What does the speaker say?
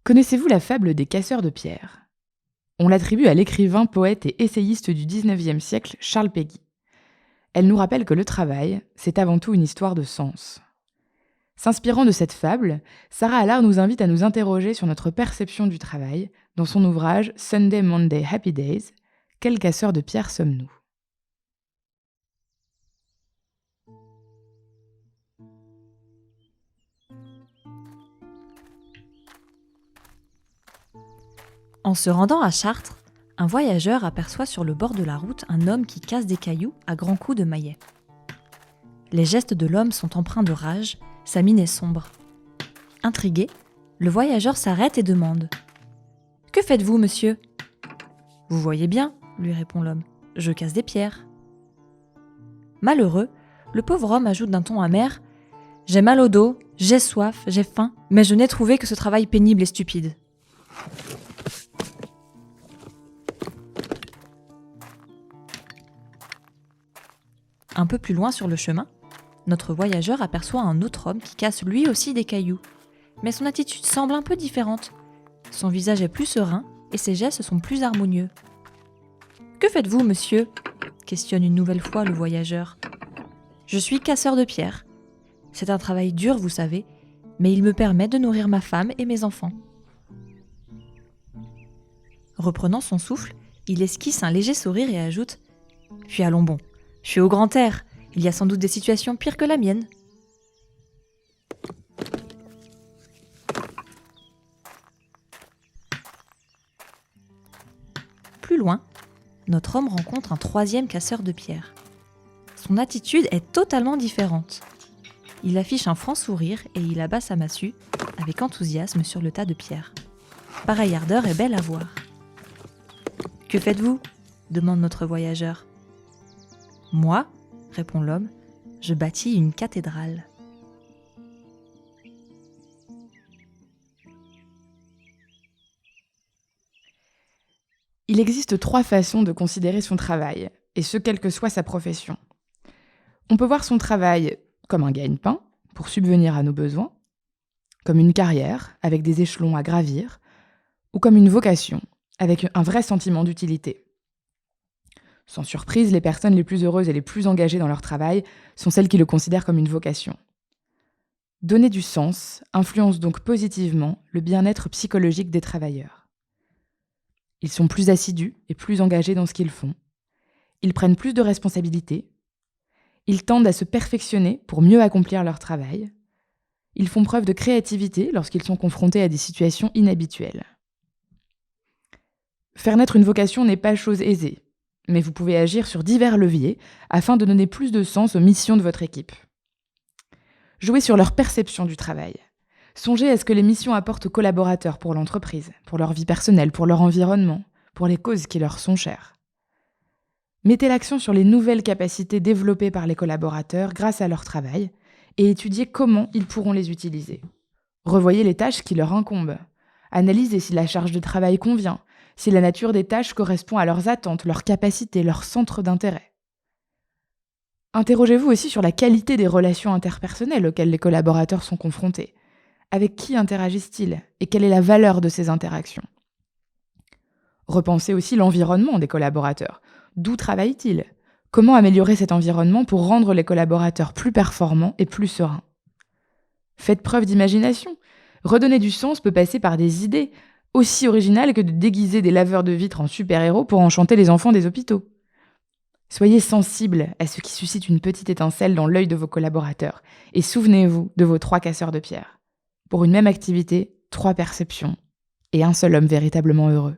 Connaissez-vous la fable des casseurs de pierre? On l'attribue à l'écrivain, poète et essayiste du XIXe siècle Charles Péguy. Elle nous rappelle que le travail, c'est avant tout une histoire de sens. S'inspirant de cette fable, Sarah Allard nous invite à nous interroger sur notre perception du travail dans son ouvrage Sunday, Monday, Happy Days. Quels casseurs de pierre sommes-nous? En se rendant à Chartres, un voyageur aperçoit sur le bord de la route un homme qui casse des cailloux à grands coups de maillet. Les gestes de l'homme sont empreints de rage, sa mine est sombre. Intrigué, le voyageur s'arrête et demande « Que faites-vous, monsieur ?»« Vous voyez bien, » lui répond l'homme, « je casse des pierres. » Malheureux, le pauvre homme ajoute d'un ton amer « J'ai mal au dos, j'ai soif, j'ai faim, mais je n'ai trouvé que ce travail pénible et stupide. » Un peu plus loin sur le chemin, notre voyageur aperçoit un autre homme qui casse lui aussi des cailloux. Mais son attitude semble un peu différente. Son visage est plus serein et ses gestes sont plus harmonieux. « Que faites-vous, monsieur ?» questionne une nouvelle fois le voyageur. « Je suis casseur de pierres. C'est un travail dur, vous savez, mais il me permet de nourrir ma femme et mes enfants. » Reprenant son souffle, il esquisse un léger sourire et ajoute « Puis allons bon. Je suis au grand air, il y a sans doute des situations pires que la mienne. » Plus loin, notre homme rencontre un troisième casseur de pierres. Son attitude est totalement différente. Il affiche un franc sourire et il abat sa massue avec enthousiasme sur le tas de pierres. Pareille ardeur est belle à voir. « Que faites-vous » demande notre voyageur. « Moi, » répond l'homme, « je bâtis une cathédrale. » Il existe 3 façons de considérer son travail, et ce quelle que soit sa profession. On peut voir son travail comme un gagne-pain, pour subvenir à nos besoins, comme une carrière, avec des échelons à gravir, ou comme une vocation, avec un vrai sentiment d'utilité. Sans surprise, les personnes les plus heureuses et les plus engagées dans leur travail sont celles qui le considèrent comme une vocation. Donner du sens influence donc positivement le bien-être psychologique des travailleurs. Ils sont plus assidus et plus engagés dans ce qu'ils font. Ils prennent plus de responsabilités. Ils tendent à se perfectionner pour mieux accomplir leur travail. Ils font preuve de créativité lorsqu'ils sont confrontés à des situations inhabituelles. Faire naître une vocation n'est pas chose aisée, mais vous pouvez agir sur divers leviers afin de donner plus de sens aux missions de votre équipe. Jouez sur leur perception du travail. Songez à ce que les missions apportent aux collaborateurs pour l'entreprise, pour leur vie personnelle, pour leur environnement, pour les causes qui leur sont chères. Mettez l'accent sur les nouvelles capacités développées par les collaborateurs grâce à leur travail et étudiez comment ils pourront les utiliser. Revoyez les tâches qui leur incombent. Analysez si la charge de travail convient, si la nature des tâches correspond à leurs attentes, leurs capacités, leurs centres d'intérêt. Interrogez-vous aussi sur la qualité des relations interpersonnelles auxquelles les collaborateurs sont confrontés. Avec qui interagissent-ils et quelle est la valeur de ces interactions? Repensez aussi l'environnement des collaborateurs. D'où travaillent-ils? Comment améliorer cet environnement pour rendre les collaborateurs plus performants et plus sereins? Faites preuve d'imagination. Redonner du sens peut passer par des idées aussi originales que de déguiser des laveurs de vitres en super-héros pour enchanter les enfants des hôpitaux. Soyez sensibles à ce qui suscite une petite étincelle dans l'œil de vos collaborateurs et souvenez-vous de vos 3 casseurs de pierre. Pour une même activité, 3 perceptions et un seul homme véritablement heureux.